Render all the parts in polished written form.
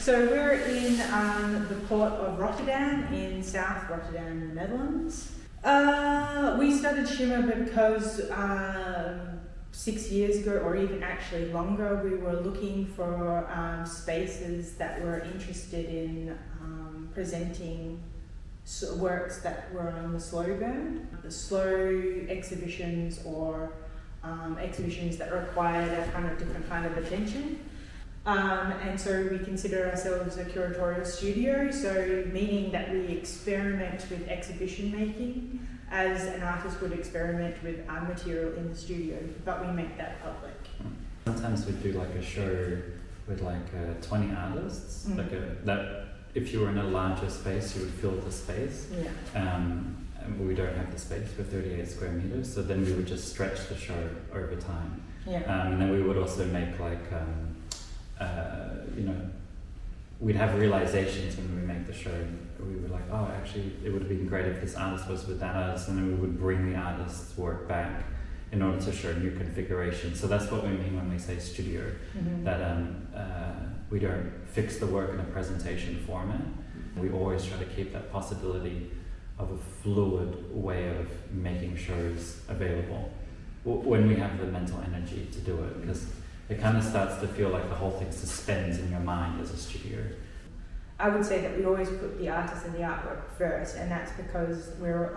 So we're in the port of Rotterdam in South Rotterdam, the Netherlands. We started Shimmer because 6 years ago, or even actually longer, we were looking for spaces that were interested in presenting works that were on the slow burn, the slow exhibitions, or exhibitions that required a kind of different kind of attention. And so we consider ourselves a curatorial studio, so meaning that we experiment with exhibition making as an artist would experiment with art material in the studio, but we make that public. Sometimes we do like a show with like 20 artists, that if you were in a larger space, you would fill the space. Yeah. And we don't have the space for 38 square meters, so then we would just stretch the show over time. Yeah. And then we would also make like, we'd have realizations when we make the show. We were like, oh, actually, it would have been great if this artist was with that artist, and then we would bring the artist's work back in order to show new configurations. So that's what we mean when we say studio, that we don't fix the work in a presentation format. We always try to keep that possibility of a fluid way of making shows available when we have the mental energy to do it, because it kind of starts to feel like the whole thing suspends in your mind as a studio. I would say that we always put the artist and the artwork first, and that's because we're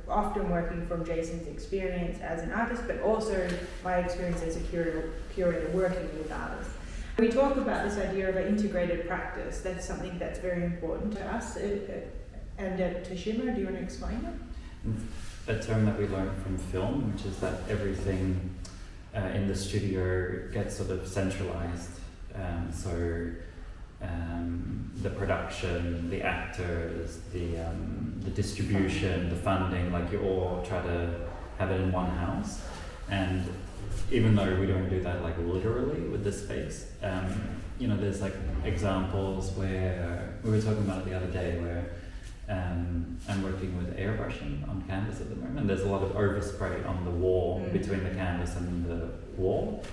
often working from Jason's experience as an artist, but also my experience as a curator working with artists. We talk about this idea of an integrated practice. That's something that's very important to us and to Shimmer. Do you want to explain it? A term that we learned from film, which is that everything in the studio gets sort of centralized. The production, the actors, the distribution, the funding, like you all try to have it in one house. And even though we don't do that like literally with this space, there's like examples where we were talking about it the other day where I'm working with airbrushing on canvas at the moment. There's a lot of overspray on the wall between the canvas and the wall.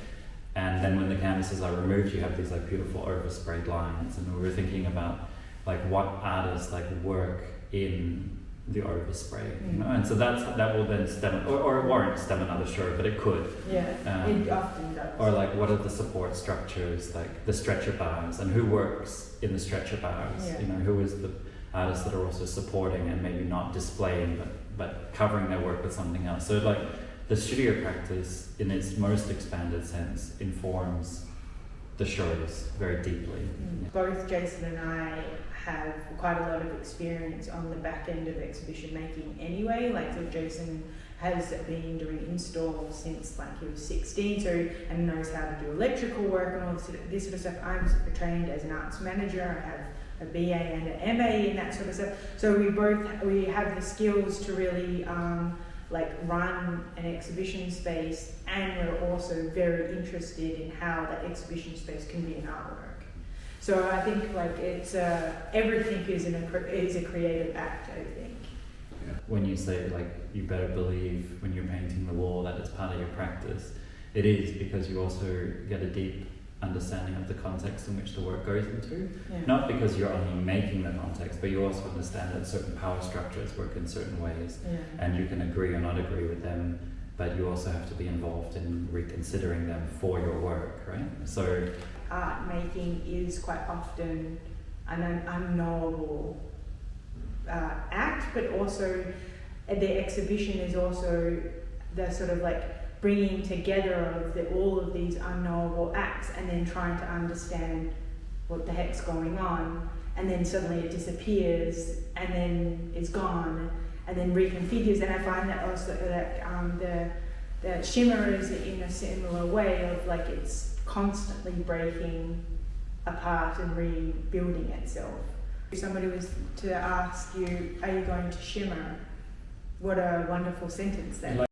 And then when the canvases are removed, you have these like beautiful oversprayed lines. And we were thinking about like what artists like work in the overspray, And so that will then stem, or it won't stem another show, but it could. Yeah, it often does. Or like what are the support structures, like the stretcher bars, and who works in the stretcher bars? Yeah. Who is the artists that are also supporting and maybe not displaying, but covering their work with something else. So like the studio practice in its most expanded sense informs the shows very deeply. Both Jason and I have quite a lot of experience on the back end of exhibition making anyway. Like, so Jason has been doing installs since like he was 16, and knows how to do electrical work and all this sort of stuff. I'm trained as an arts manager. I have a BA and an MA and that sort of stuff. So we have the skills to really run an exhibition space, and we're also very interested in how that exhibition space can be an artwork. So I think like it's everything is a creative act, I think. Yeah. When you say like you better believe when you're painting the wall that it's part of your practice, it is, because you also get a deep understanding of the context in which the work goes into. Yeah. Not because you're only making the context, but you also understand that certain power structures work in certain ways, and you can agree or not agree with them, but you also have to be involved in reconsidering them for your work, right? So art making is quite often an unknowable act, but also the exhibition is also the sort of like bringing together of all of these unknowable acts, and then trying to understand what the heck's going on, and then suddenly it disappears, and then it's gone, and then reconfigures. And I find that also that the Shimmer is in a similar way of like it's constantly breaking apart and rebuilding itself. If somebody was to ask you, are you going to Shimmer? What a wonderful sentence that